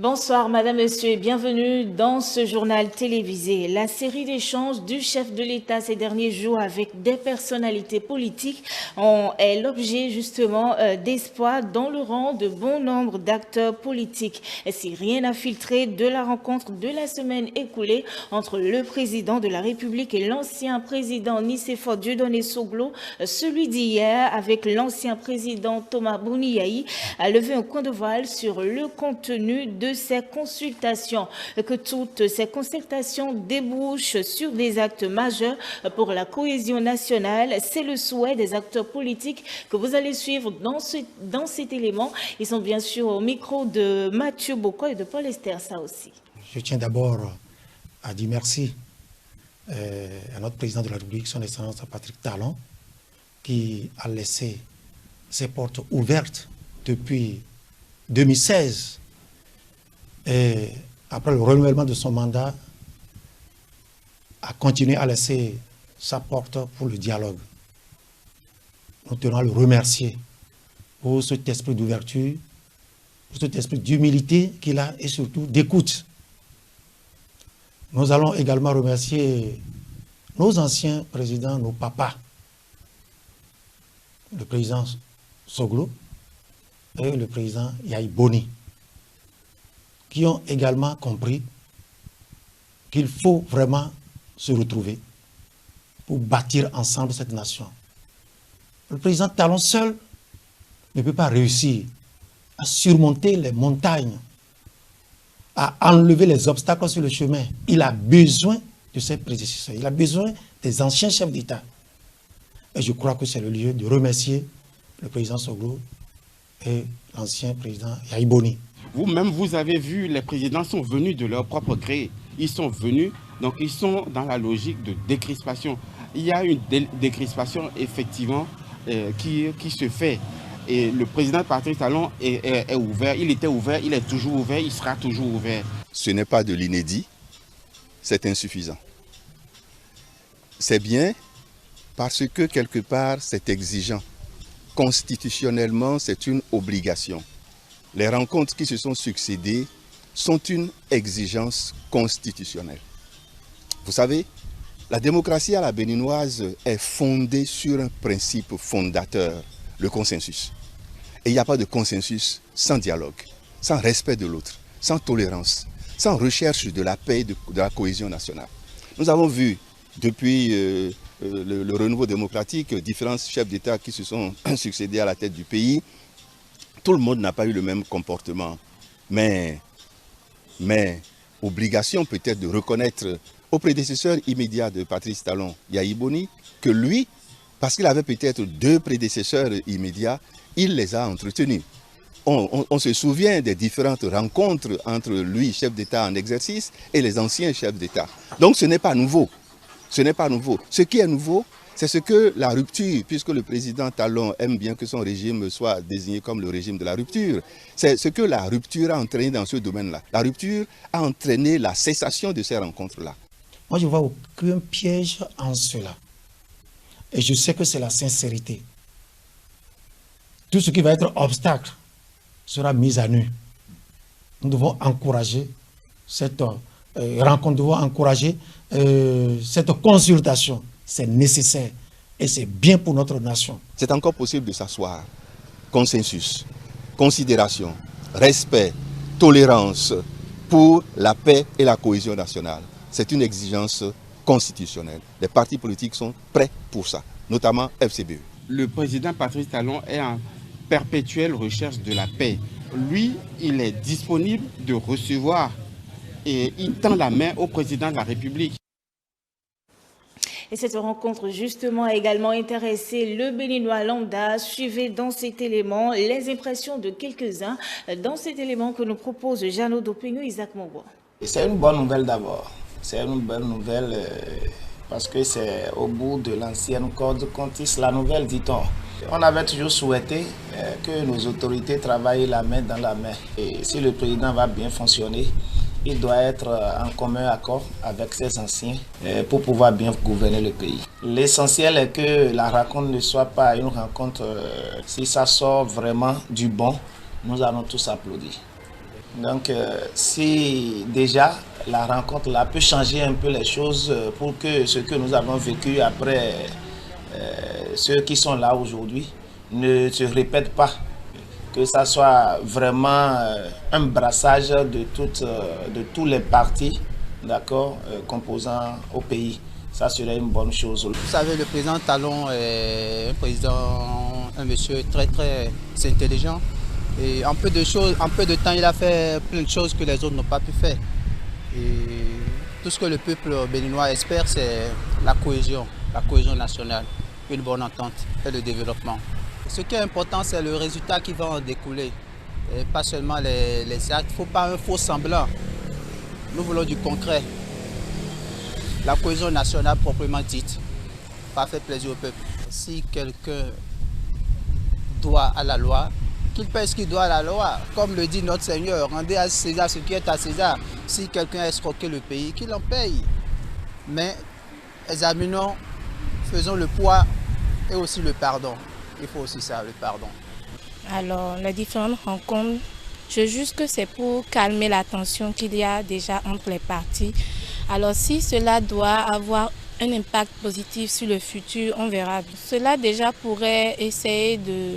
Bonsoir Madame, Monsieur et bienvenue dans ce journal télévisé. La série d'échanges du chef de l'État ces derniers jours avec des personnalités politiques est l'objet justement d'espoir dans le rang de bon nombre d'acteurs politiques. Et si rien n'a filtré de la rencontre de la semaine écoulée entre le président de la République et l'ancien président Nicéphore Dieudonné Soglo, celui d'hier avec l'ancien président Thomas Bouniaï a levé un coin de voile sur le contenu de ces consultations, que toutes ces concertations débouchent sur des actes majeurs pour la cohésion nationale. C'est le souhait des acteurs politiques que vous allez suivre dans cet élément. Ils sont bien sûr au micro de Mathieu Boko et de Paul Estersa aussi. Je tiens d'abord à dire merci à notre président de la République, son Excellence Patrick Talon, qui a laissé ses portes ouvertes depuis 2016. Et après le renouvellement de son mandat, a continué à laisser sa porte pour le dialogue. Nous tenons à le remercier pour cet esprit d'ouverture, pour cet esprit d'humilité qu'il a et surtout d'écoute. Nous allons également remercier nos anciens présidents, nos papas, le président Soglo et le président Yahi Boni, qui ont également compris qu'il faut vraiment se retrouver pour bâtir ensemble cette nation. Le président Talon seul ne peut pas réussir à surmonter les montagnes, à enlever les obstacles sur le chemin. Il a besoin de ses prédécesseurs, il a besoin des anciens chefs d'État. Et je crois que c'est le lieu de remercier le président Soglo et l'ancien président Yahi Boni. Vous-même, vous avez vu, les présidents sont venus de leur propre gré. Ils sont venus, donc ils sont dans la logique de décrispation. Il y a une décrispation, effectivement, qui se fait. Et le président Patrick Talon est ouvert, il était ouvert, il est toujours ouvert, il sera toujours ouvert. Ce n'est pas de l'inédit, c'est insuffisant. C'est bien parce que quelque part, c'est exigeant. Constitutionnellement, c'est une obligation. Les rencontres qui se sont succédées sont une exigence constitutionnelle. Vous savez, la démocratie à la béninoise est fondée sur un principe fondateur, le consensus. Et il n'y a pas de consensus sans dialogue, sans respect de l'autre, sans tolérance, sans recherche de la paix et de la cohésion nationale. Nous avons vu depuis le renouveau démocratique différents chefs d'État qui se sont succédés à la tête du pays. Tout le monde n'a pas eu le même comportement, mais obligation peut-être de reconnaître au prédécesseur immédiat de Patrice Talon, Yahi Boni, que lui, parce qu'il avait peut-être deux prédécesseurs immédiats, il les a entretenus. On se souvient des différentes rencontres entre lui, chef d'État en exercice, et les anciens chefs d'État. Donc ce n'est pas nouveau. Ce n'est pas nouveau. Ce qui est nouveau, c'est ce que la rupture, puisque le président Talon aime bien que son régime soit désigné comme le régime de la rupture, c'est ce que la rupture a entraîné dans ce domaine-là. La rupture a entraîné la cessation de ces rencontres-là. Moi, je ne vois aucun piège en cela. Et je sais que c'est la sincérité. Tout ce qui va être obstacle sera mis à nu. Nous devons encourager cette rencontre, nous devons encourager cette consultation. C'est nécessaire et c'est bien pour notre nation. C'est encore possible de s'asseoir. Consensus, considération, respect, tolérance pour la paix et la cohésion nationale. C'est une exigence constitutionnelle. Les partis politiques sont prêts pour ça, notamment FCBE. Le président Patrice Talon est en perpétuelle recherche de la paix. Lui, il est disponible de recevoir et il tend la main au président de la République. Et cette rencontre, justement, a également intéressé le Béninois lambda. Suivez dans cet élément les impressions de quelques-uns dans cet élément que nous propose Jeannot Dopigno, Isaac Monbois. C'est une bonne nouvelle d'abord. C'est une bonne nouvelle parce que c'est au bout de l'ancienne corde qu'on tisse la nouvelle, dit-on. On avait toujours souhaité que nos autorités travaillent la main dans la main. Et si le président va bien fonctionner, il doit être en commun accord avec ses anciens pour pouvoir bien gouverner le pays. L'essentiel est que la rencontre ne soit pas une rencontre, si ça sort vraiment du bon, nous allons tous applaudir. Donc, si déjà la rencontre là peut changer un peu les choses pour que ce que nous avons vécu après, ceux qui sont là aujourd'hui, ne se répète pas. Que ça soit vraiment un brassage de tous les partis, d'accord, composant au pays. Ça serait une bonne chose. Vous savez, le président Talon est un monsieur très intelligent. Et en peu de temps, il a fait plein de choses que les autres n'ont pas pu faire. Et tout ce que le peuple béninois espère, c'est la cohésion nationale, une bonne entente et le développement. Ce qui est important, c'est le résultat qui va en découler. Et pas seulement les actes, il ne faut pas un faux semblant. Nous voulons du concret. La cohésion nationale proprement dite, pas fait plaisir au peuple. Si quelqu'un doit à la loi, qu'il paie ce qu'il doit à la loi. Comme le dit notre Seigneur, rendez à César ce qui est à César. Si quelqu'un a escroqué le pays, qu'il en paye. Mais examinons, faisons le poids et aussi le pardon. Il faut aussi ça, le pardon. Alors, les différentes rencontres, je juge que c'est pour calmer la tension qu'il y a déjà entre les partis. Alors, si cela doit avoir un impact positif sur le futur, on verra. Cela déjà pourrait essayer de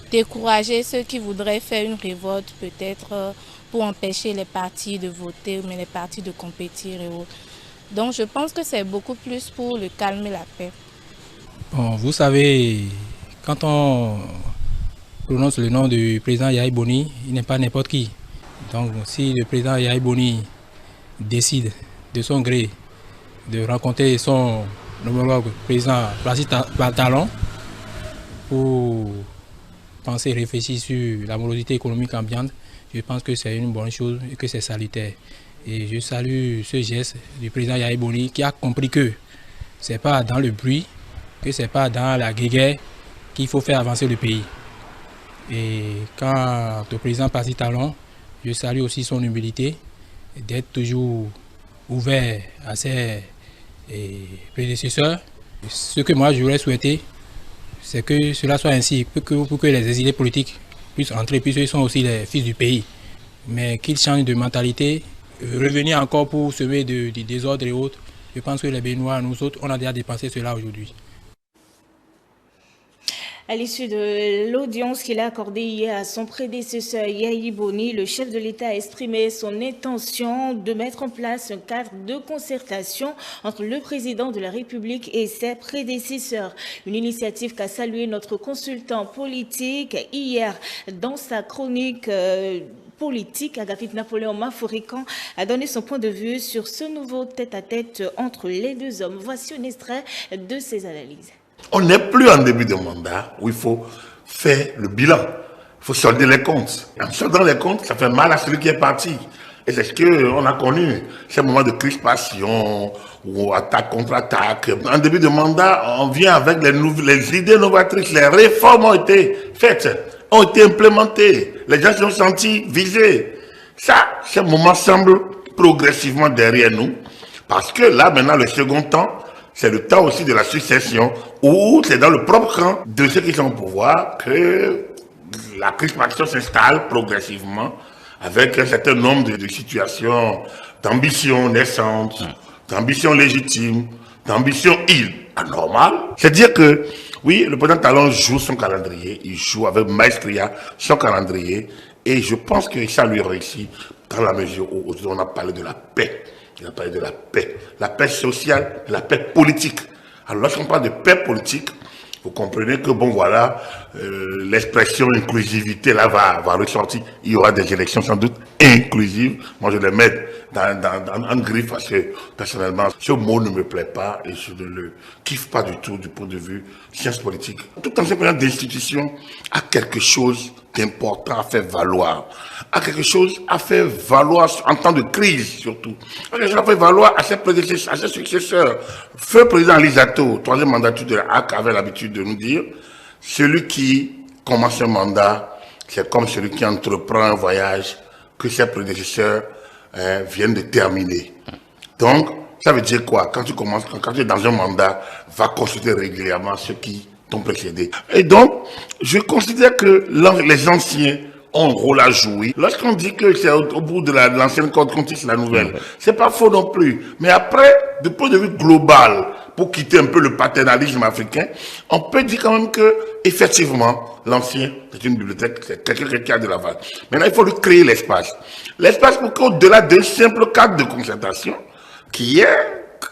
décourager ceux qui voudraient faire une révolte, peut-être pour empêcher les partis de voter, mais les partis de compétir et autres. Donc, je pense que c'est beaucoup plus pour le calme et la paix. Bon, vous savez, quand on prononce le nom du président Yahya Boni, il n'est pas n'importe qui. Donc si le président Yahya Boni décide de son gré de rencontrer son homologue président Placide Talon pour penser, réfléchir sur la morosité économique ambiante, je pense que c'est une bonne chose et que c'est salutaire. Et je salue ce geste du président Yahya Boni qui a compris que ce n'est pas dans le bruit, que ce n'est pas dans la guéguerre qu'il faut faire avancer le pays. Et quant au président Placide Talon, je salue aussi son humilité d'être toujours ouvert à ses prédécesseurs. Ce que moi j'aurais souhaité, c'est que cela soit ainsi, pour que les exilés politiques puissent entrer, puisqu'ils sont aussi les fils du pays. Mais qu'ils changent de mentalité, revenir encore pour semer du désordre et autres. Je pense que les Béninois, nous autres, on a déjà dépensé cela aujourd'hui. À l'issue de l'audience qu'il a accordée hier à son prédécesseur Yahya Boni, le chef de l'État a exprimé son intention de mettre en place un cadre de concertation entre le président de la République et ses prédécesseurs. Une initiative qu'a salué notre consultant politique hier dans sa chronique politique. Agapit Napoléon Maforican a donné son point de vue sur ce nouveau tête-à-tête entre les deux hommes. Voici un extrait de ses analyses. On n'est plus en début de mandat où il faut faire le bilan. Il faut solder les comptes. En soldant les comptes, ça fait mal à celui qui est parti. Et c'est ce qu'on a connu, ces moments de crispation ou attaque contre attaque. En début de mandat, on vient avec les idées novatrices. Les réformes ont été faites, ont été implémentées. Les gens se sont sentis visés. Ça, ce moment semble progressivement derrière nous. Parce que là, maintenant, le second temps, c'est le temps aussi de la succession où c'est dans le propre camp de ceux qui sont au pouvoir que la crispation s'installe progressivement avec un certain nombre de situations, d'ambitions naissantes, d'ambitions légitimes, d'ambitions anormales. C'est-à-dire que, oui, le président Talon joue son calendrier, il joue avec maestria son calendrier et je pense que ça lui réussit dans la mesure où on a parlé de la paix. Il a parlé de la paix sociale, de la paix politique. Alors lorsqu'on parle de paix politique, vous comprenez que, bon voilà, l'expression inclusivité là va ressortir. Il y aura des élections sans doute inclusives. Moi je les mets en griffe parce que personnellement, ce mot ne me plaît pas et je ne le kiffe pas du tout du point de vue science politique. Tout ancien président d'institution a quelque chose d'important à faire valoir, a quelque chose à faire valoir en temps de crise surtout, a quelque chose à faire valoir à ses prédécesseurs, à ses successeurs. Feu président Lisato, troisième mandature de la HAC, avait l'habitude de nous dire, celui qui commence un mandat, c'est comme celui qui entreprend un voyage que ses prédécesseurs viennent de terminer. Donc, ça veut dire quoi? Quand tu commences, quand tu es dans un mandat, va consulter régulièrement ceux qui t'ont précédé. Et donc, je considère que les anciens ont un rôle à jouer. Lorsqu'on dit que c'est au bout de l'ancienne corde qu'on tisse la nouvelle, c'est pas faux non plus. Mais après, du point de vue global, pour quitter un peu le paternalisme africain, on peut dire quand même que, effectivement, l'ancien, c'est une bibliothèque, c'est quelqu'un qui a de la valeur. Maintenant, il faut lui créer l'espace. L'espace pour qu'au-delà d'un simple cadre de concertation, qui est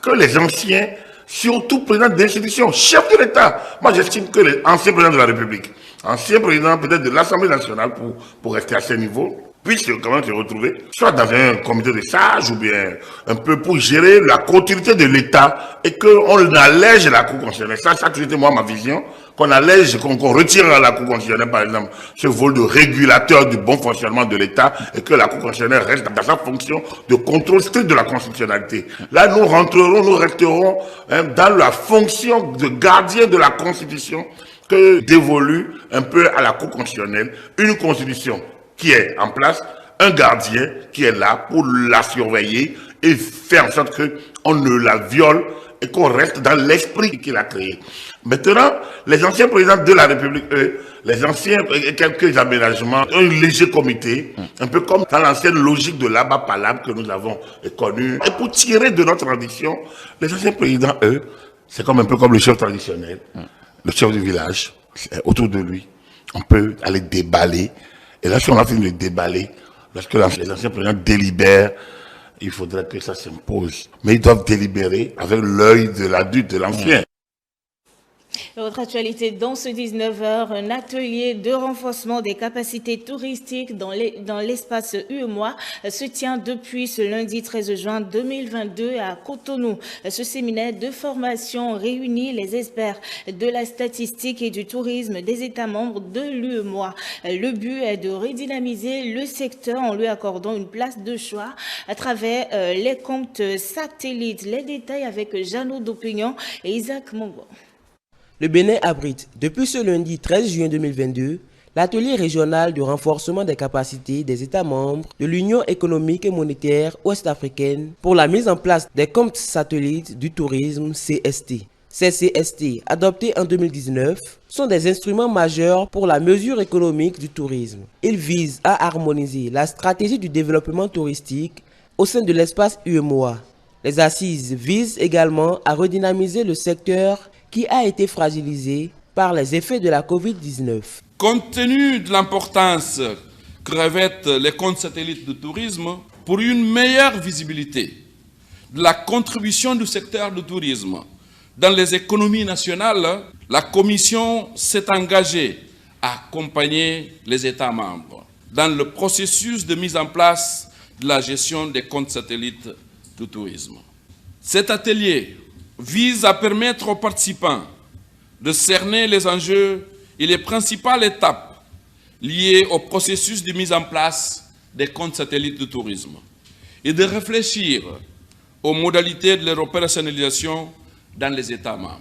que les anciens, surtout présidents d'institutions, chefs de l'État, moi j'estime que les anciens présidents de la République, anciens présidents peut-être de l'Assemblée nationale pour rester à ce niveau, puissent quand même se retrouver, soit dans un comité de sages ou bien un peu pour gérer la continuité de l'État et qu'on allège la Cour constitutionnelle. Ça c'était moi ma vision, qu'on allège, qu'on retire à la Cour constitutionnelle par exemple ce rôle de régulateur du bon fonctionnement de l'État et que la Cour constitutionnelle reste dans sa fonction de contrôle strict de la constitutionnalité. Là nous resterons dans la fonction de gardien de la Constitution que dévolue un peu à la Cour constitutionnelle une Constitution qui est en place, un gardien qui est là pour la surveiller et faire en sorte qu'on ne la viole et qu'on reste dans l'esprit qu'il a créé. Maintenant, les anciens présidents de la République, les anciens, quelques aménagements, un léger comité, un peu comme dans l'ancienne logique de l'Aba-Palab que nous avons connue. Et pour tirer de notre tradition, les anciens présidents, eux, c'est comme un peu comme le chef traditionnel, le chef du village, autour de lui. On peut aller déballer. Et là, si on a fini de déballer, lorsque les anciens présidents délibèrent, il faudrait que ça s'impose. Mais ils doivent délibérer avec l'œil de l'adulte, de l'ancien. Autre actualité, dans ce 19h, un atelier de renforcement des capacités touristiques dans l'espace UEMOA se tient depuis ce lundi 13 juin 2022 à Cotonou. Ce séminaire de formation réunit les experts de la statistique et du tourisme des États membres de l'UEMOA. Le but est de redynamiser le secteur en lui accordant une place de choix à travers les comptes satellites. Les détails avec Jeannot Dopignon et Isaac Mongo. Le Bénin abrite, depuis ce lundi 13 juin 2022, l'atelier régional de renforcement des capacités des États membres de l'Union économique et monétaire ouest-africaine pour la mise en place des comptes satellites du tourisme CST. Ces CST, adoptés en 2019, sont des instruments majeurs pour la mesure économique du tourisme. Ils visent à harmoniser la stratégie du développement touristique au sein de l'espace UEMOA. Les assises visent également à redynamiser le secteur qui a été fragilisé par les effets de la Covid-19. Compte tenu de l'importance que revêtent les comptes satellites de tourisme pour une meilleure visibilité de la contribution du secteur du tourisme dans les économies nationales, la Commission s'est engagée à accompagner les États membres dans le processus de mise en place de la gestion des comptes satellites du tourisme. Cet atelier vise à permettre aux participants de cerner les enjeux et les principales étapes liées au processus de mise en place des comptes satellites de tourisme et de réfléchir aux modalités de leur opérationnalisation dans les États membres.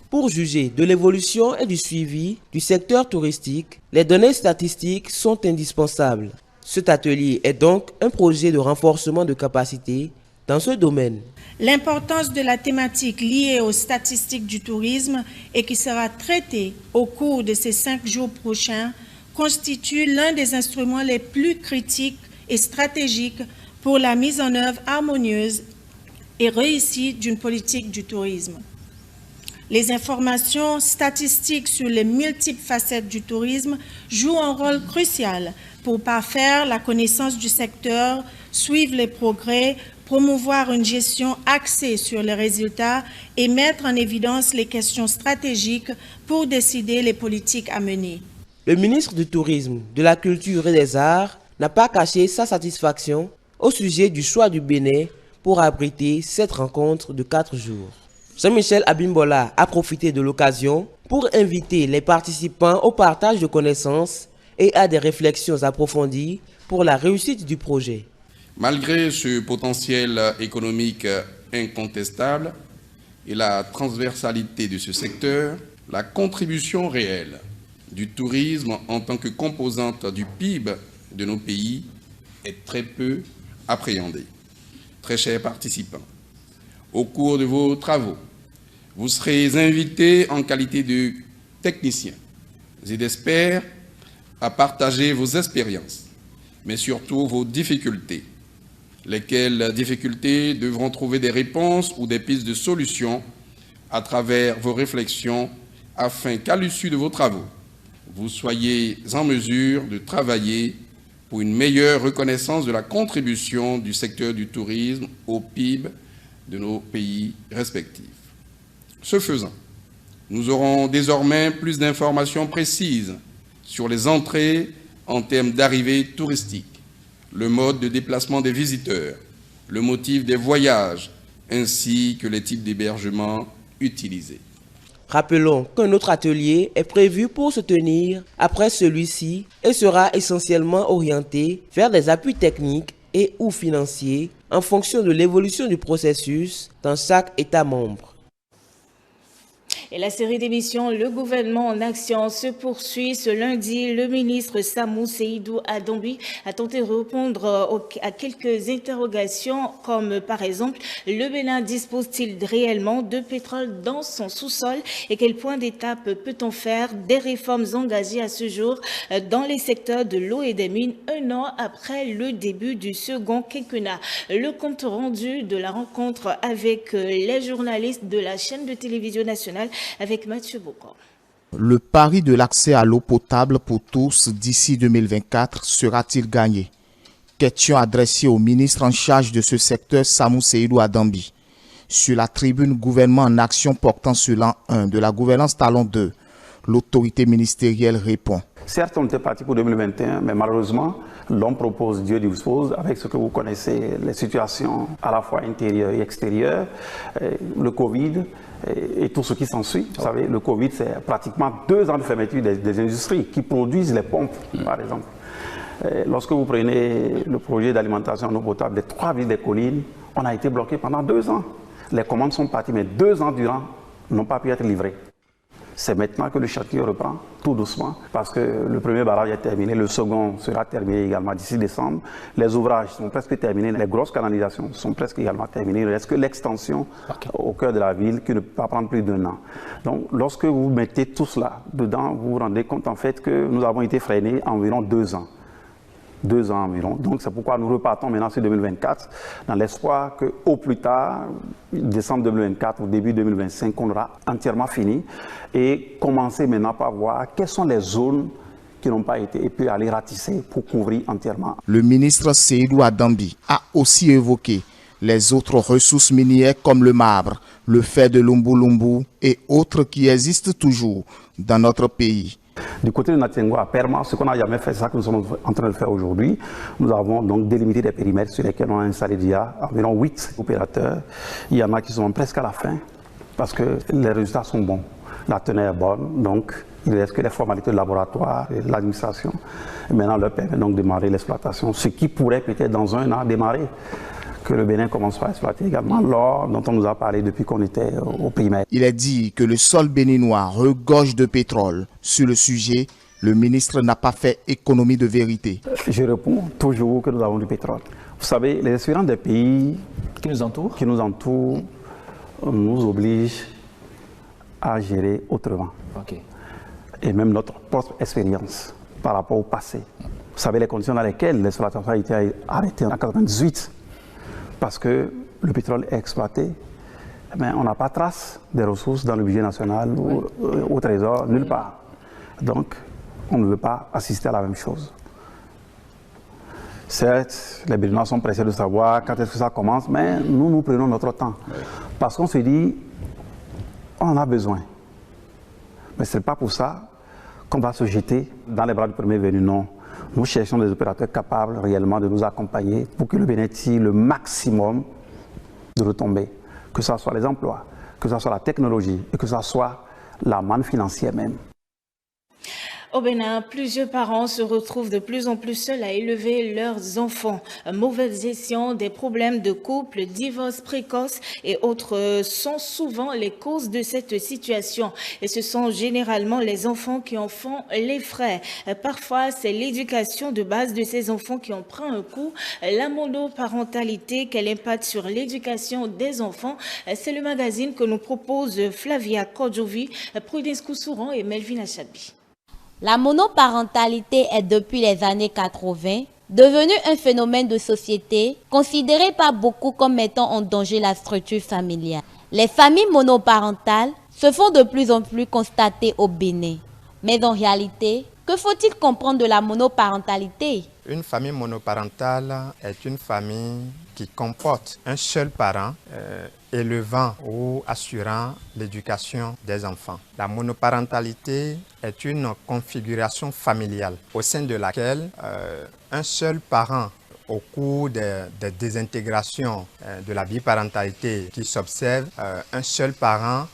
Pour juger de l'évolution et du suivi du secteur touristique, les données statistiques sont indispensables. Cet atelier est donc un projet de renforcement de capacités dans ce domaine. L'importance de la thématique liée aux statistiques du tourisme et qui sera traitée au cours de ces 5 jours prochains constitue l'un des instruments les plus critiques et stratégiques pour la mise en œuvre harmonieuse et réussie d'une politique du tourisme. Les informations statistiques sur les multiples facettes du tourisme jouent un rôle crucial pour parfaire la connaissance du secteur, suivre les progrès, promouvoir une gestion axée sur les résultats et mettre en évidence les questions stratégiques pour décider les politiques à mener. Le ministre du Tourisme, de la Culture et des Arts n'a pas caché sa satisfaction au sujet du choix du Bénin pour abriter cette rencontre de 4 jours. Jean-Michel Abimbola a profité de l'occasion pour inviter les participants au partage de connaissances et à des réflexions approfondies pour la réussite du projet. Malgré ce potentiel économique incontestable et la transversalité de ce secteur, la contribution réelle du tourisme en tant que composante du PIB de nos pays est très peu appréhendée. Très chers participants, au cours de vos travaux, vous serez invités en qualité de techniciens et d'experts à partager vos expériences, mais surtout vos difficultés, lesquelles difficultés devront trouver des réponses ou des pistes de solutions à travers vos réflexions afin qu'à l'issue de vos travaux, vous soyez en mesure de travailler pour une meilleure reconnaissance de la contribution du secteur du tourisme au PIB de nos pays respectifs. Ce faisant, nous aurons désormais plus d'informations précises sur les entrées en termes d'arrivées touristiques, le mode de déplacement des visiteurs, le motif des voyages, ainsi que les types d'hébergement utilisés. Rappelons qu'un autre atelier est prévu pour se tenir après celui-ci et sera essentiellement orienté vers des appuis techniques et ou financiers en fonction de l'évolution du processus dans chaque État membre. Et la série d'émissions Le gouvernement en action se poursuit. Ce lundi, le ministre Samou Seydou Adombi a tenté de répondre à quelques interrogations, comme par exemple, le Bénin dispose-t-il réellement de pétrole dans son sous-sol et quel point d'étape peut-on faire des réformes engagées à ce jour dans les secteurs de l'eau et des mines, un an après le début du second quinquennat. Le compte rendu de la rencontre avec les journalistes de la chaîne de télévision nationale avec Mathieu Bocor. Le pari de l'accès à l'eau potable pour tous d'ici 2024 sera-t-il gagné? Question adressée au ministre en charge de ce secteur, Samou Seydou Adombi. Sur la tribune gouvernement en action portant sur l'an 1 de la gouvernance talon 2, l'autorité ministérielle répond. Certes, on était parti pour 2021, mais malheureusement, l'homme propose, Dieu dispose, avec ce que vous connaissez, les situations à la fois intérieures et extérieures, le Covid et tout ce qui s'ensuit. Vous savez, le Covid, c'est pratiquement 2 ans de fermeture des industries qui produisent les pompes, par exemple. Lorsque vous prenez le projet d'alimentation en eau potable des 3 villes des collines, on a été bloqué pendant 2 ans. Les commandes sont parties, mais 2 ans durant n'ont pas pu être livrées. C'est maintenant que le chantier reprend, tout doucement, parce que le premier barrage est terminé, le second sera terminé également d'ici décembre. Les ouvrages sont presque terminés, les grosses canalisations sont presque également terminées. Il ne reste que l'extension au cœur de la ville qui ne peut pas prendre plus d'1 an. Donc, lorsque vous mettez tout cela dedans, vous vous rendez compte en fait que nous avons été freinés environ 2 ans. 2 ans environ. Donc c'est pourquoi nous repartons maintenant sur 2024 dans l'espoir qu'au plus tard, décembre 2024 ou début 2025, on aura entièrement fini et commencer maintenant par voir quelles sont les zones qui n'ont pas été et puis aller ratisser pour couvrir entièrement. Le ministre Seydou Adombi a aussi évoqué les autres ressources minières comme le marbre, le fer de Lumbu et autres qui existent toujours dans notre pays. Du côté de Natiengo à Perma, ce qu'on n'a jamais fait, c'est ça que nous sommes en train de faire aujourd'hui. Nous avons donc délimité des périmètres sur lesquels on a installé déjà environ 8 opérateurs. Il y en a qui sont presque à la fin parce que les résultats sont bons. La tenue est bonne, donc il reste que les formalités de laboratoire et l'administration. Maintenant, leur permet donc de démarrer l'exploitation, ce qui pourrait peut-être dans 1 an démarrer. Que le Bénin commence à exploiter également l'or dont on nous a parlé depuis qu'on était au primaire. Il est dit que le sol béninois regorge de pétrole. Sur le sujet, le ministre n'a pas fait économie de vérité. Je réponds toujours que nous avons du pétrole. Vous savez, les expériences des pays qui nous entourent nous obligent à gérer autrement. Et même notre propre expérience par rapport au passé. Vous savez les conditions dans lesquelles l'exploitation a été arrêtée en 1998. Parce que le pétrole est exploité, mais on n'a pas trace des ressources dans le budget national ou au trésor, nulle part. Donc, on ne veut pas assister à la même chose. Certes, les Béninois sont pressés de savoir quand est-ce que ça commence, mais nous prenons notre temps. Parce qu'on se dit, on en a besoin. Mais ce n'est pas pour ça qu'on va se jeter dans les bras du premier venu, non. Nous cherchons des opérateurs capables réellement de nous accompagner pour que le Bénin tire le maximum de retombées. Que ce soit les emplois, que ce soit la technologie et que ce soit la manne financière même. Au Bénin, plusieurs parents se retrouvent de plus en plus seuls à élever leurs enfants. Mauvaise gestion, des problèmes de couple, divorce précoce et autres sont souvent les causes de cette situation. Et ce sont généralement les enfants qui en font les frais. Parfois, c'est l'éducation de base de ces enfants qui en prend un coup. La monoparentalité, quel impact sur l'éducation des enfants? C'est le magazine que nous propose Flavia Kodjovi, Prudence Koussouran et Melvin Achabi. La monoparentalité est depuis les années 80 devenue un phénomène de société considéré par beaucoup comme mettant en danger la structure familiale. Les familles monoparentales se font de plus en plus constater au Bénin. Mais en réalité, que faut-il comprendre de la monoparentalité? Une famille monoparentale est une famille qui comporte un seul parent élevant ou assurant l'éducation des enfants. La monoparentalité est une configuration familiale au sein de laquelle un seul parent, au cours des désintégrations de la biparentalité qui s'observe, un seul parent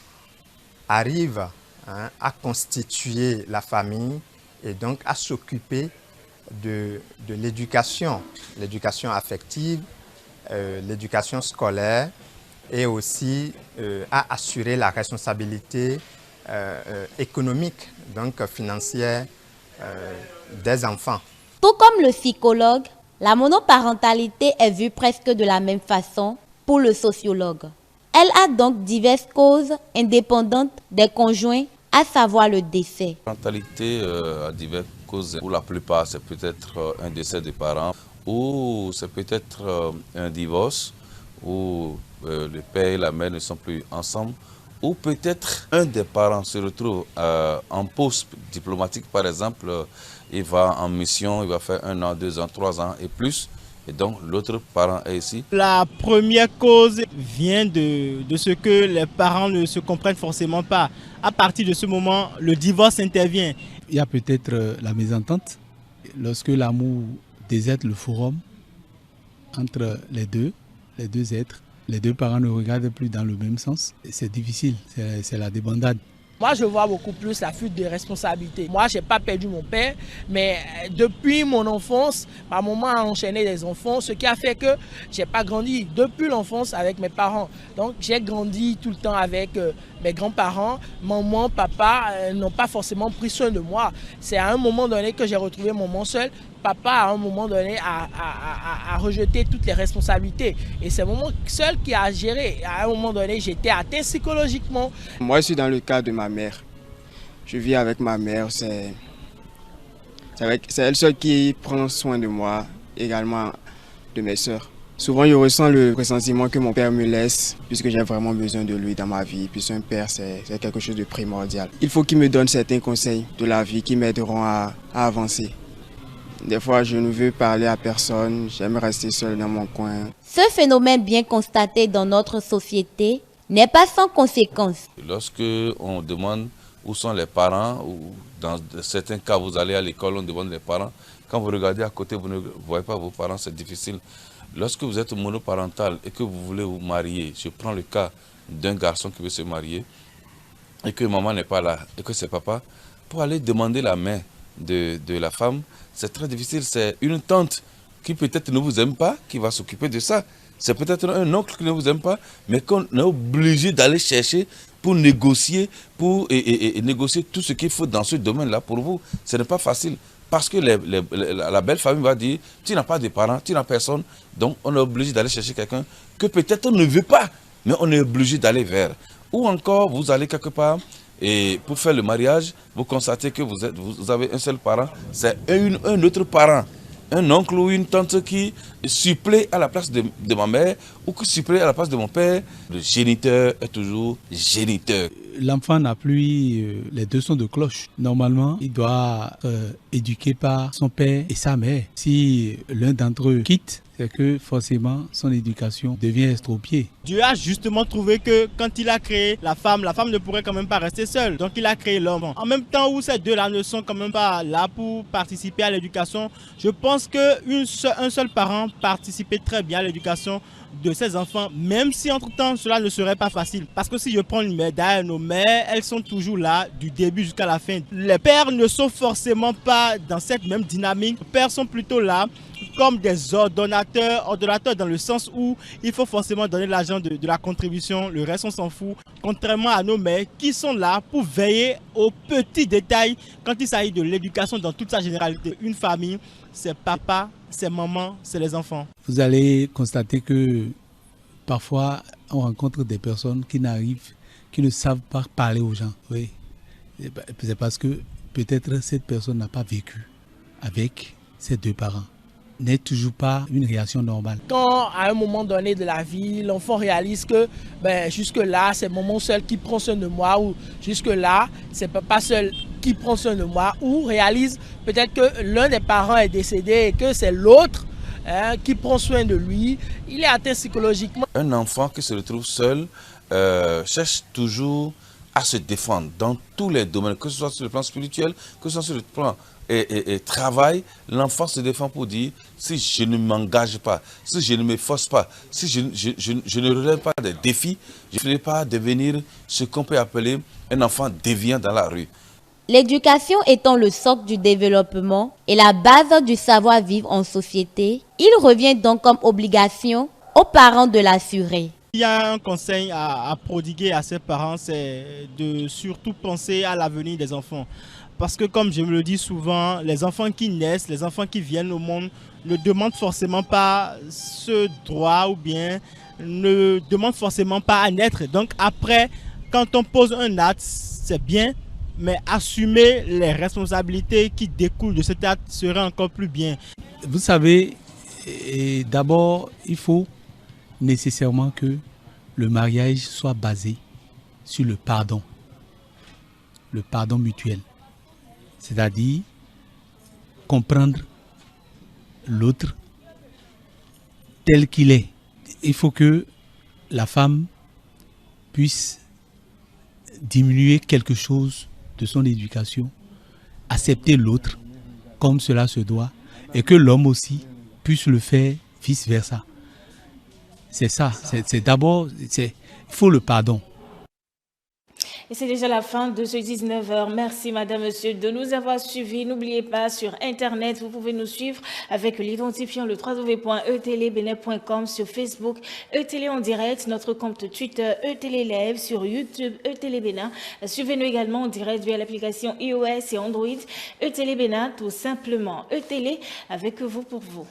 arrive à constituer la famille et donc à s'occuper de l'éducation affective, l'éducation scolaire et aussi à assurer la responsabilité économique, donc financière des enfants. Tout comme le psychologue, la monoparentalité est vue presque de la même façon pour le sociologue. Elle a donc diverses causes indépendantes des conjoints, à savoir le décès. La parentalité a diverses causes. Pour la plupart, c'est peut-être un décès des parents ou c'est peut-être un divorce où le père et la mère ne sont plus ensemble, ou peut-être un des parents se retrouve en poste diplomatique, par exemple, il va en mission, il va faire 1 an, 2 ans, 3 ans et plus, et donc l'autre parent est ici. La première cause vient de ce que les parents ne se comprennent forcément pas. À partir de ce moment, le divorce intervient. Il y a peut-être la mésentente, lorsque l'amour déserte le forum entre les deux êtres. Les deux parents ne regardent plus dans le même sens. C'est difficile, c'est la débandade. Moi, je vois beaucoup plus la fuite de responsabilité. Moi, je n'ai pas perdu mon père, mais depuis mon enfance, ma maman a enchaîné des enfants, ce qui a fait que je n'ai pas grandi depuis l'enfance avec mes parents. Donc, j'ai grandi tout le temps avec mes grands-parents. Maman, papa n'ont pas forcément pris soin de moi. C'est à un moment donné que j'ai retrouvé maman seule. Papa, à un moment donné, a rejeté toutes les responsabilités. Et c'est maman seule qui a géré. À un moment donné, j'étais atteint psychologiquement. Moi, je suis dans le cas de ma mère. Je vis avec ma mère. C'est elle seule qui prend soin de moi, également de mes sœurs. Souvent, je ressens le pressentiment que mon père me laisse, puisque j'ai vraiment besoin de lui dans ma vie. Puisque un père, c'est quelque chose de primordial. Il faut qu'il me donne certains conseils de la vie qui m'aideront à avancer. Des fois, je ne veux parler à personne, j'aime rester seul dans mon coin. Ce phénomène bien constaté dans notre société n'est pas sans conséquences. Lorsque on demande où sont les parents, ou dans certains cas, vous allez à l'école, on demande les parents. Quand vous regardez à côté, vous ne voyez pas vos parents, c'est difficile. Lorsque vous êtes monoparental et que vous voulez vous marier, je prends le cas d'un garçon qui veut se marier et que maman n'est pas là et que c'est papa, pour aller demander la main de la femme, c'est très difficile. C'est une tante qui peut-être ne vous aime pas qui va s'occuper de ça. C'est peut-être un oncle qui ne vous aime pas, mais qu'on est obligé d'aller chercher pour négocier, et négocier tout ce qu'il faut dans ce domaine-là pour vous. Ce n'est pas facile. Parce que la belle famille va dire, tu n'as pas de parents, tu n'as personne, donc on est obligé d'aller chercher quelqu'un que peut-être on ne veut pas, mais on est obligé d'aller vers. Ou encore, vous allez quelque part, et pour faire le mariage, vous constatez que vous avez un seul parent, c'est un autre parent, un oncle ou une tante qui supplée à la place de ma mère ou qui supplée à la place de mon père. Le géniteur est toujours géniteur. L'enfant n'a plus les deux sons de cloche. Normalement, il doit être éduqué par son père et sa mère. Si l'un d'entre eux quitte, c'est que forcément son éducation devient estropiée. Dieu a justement trouvé que quand il a créé la femme ne pourrait quand même pas rester seule. Donc il a créé l'homme. En même temps où ces deux-là ne sont quand même pas là pour participer à l'éducation, je pense qu'un seul parent participait très bien à l'éducation de ses enfants, même si entre-temps cela ne serait pas facile. Parce que si je prends une médaille, nos mères, elles sont toujours là du début jusqu'à la fin. Les pères ne sont forcément pas dans cette même dynamique. Les pères sont plutôt là comme des ordonnateurs dans le sens où il faut forcément donner l'argent de la contribution, le reste on s'en fout. Contrairement à nos mères qui sont là pour veiller aux petits détails quand il s'agit de l'éducation dans toute sa généralité. Une famille, c'est papa, c'est maman, c'est les enfants. Vous allez constater que parfois on rencontre des personnes qui ne savent pas parler aux gens. Oui. C'est parce que peut-être cette personne n'a pas vécu avec ses deux parents, n'est toujours pas une réaction normale. Quand à un moment donné de la vie, l'enfant réalise que jusque-là, c'est maman seul qui prend soin de moi, ou jusque-là, c'est papa seul qui prend soin de moi, ou réalise peut-être que l'un des parents est décédé et que c'est l'autre qui prend soin de lui, il est atteint psychologiquement. Un enfant qui se retrouve seul cherche toujours à se défendre dans tous les domaines, que ce soit sur le plan spirituel, que ce soit sur le plan et travail. L'enfant se défend pour dire, si je ne m'engage pas, si je ne m'efforce pas, si je ne relève pas des défis, je ne finirai pas devenir ce qu'on peut appeler un enfant déviant dans la rue. L'éducation étant le socle du développement et la base du savoir-vivre en société, il revient donc comme obligation aux parents de l'assurer. Il y a un conseil à prodiguer à ses parents, c'est de surtout penser à l'avenir des enfants. Parce que comme je me le dis souvent, les enfants qui naissent, les enfants qui viennent au monde ne demandent forcément pas ce droit ou bien ne demandent forcément pas à naître. Donc après, quand on pose un acte, c'est bien, mais assumer les responsabilités qui découlent de cet acte serait encore plus bien. Vous savez, d'abord, il faut nécessairement que le mariage soit basé sur le pardon mutuel. C'est-à-dire comprendre l'autre tel qu'il est. Il faut que la femme puisse diminuer quelque chose de son éducation, accepter l'autre comme cela se doit, et que l'homme aussi puisse le faire vice-versa. C'est ça, c'est d'abord, il faut le pardon. Et c'est déjà la fin de ce 19h. Merci madame, monsieur de nous avoir suivis. N'oubliez pas, sur internet, vous pouvez nous suivre avec l'identifiant le www.etelebene.com, sur Facebook, ETélé en direct, notre compte Twitter, ETélé Live, sur YouTube, ETélé Bénin. Suivez-nous également en direct via l'application iOS et Android, ETélé Bénin, tout simplement. ETélé avec vous pour vous.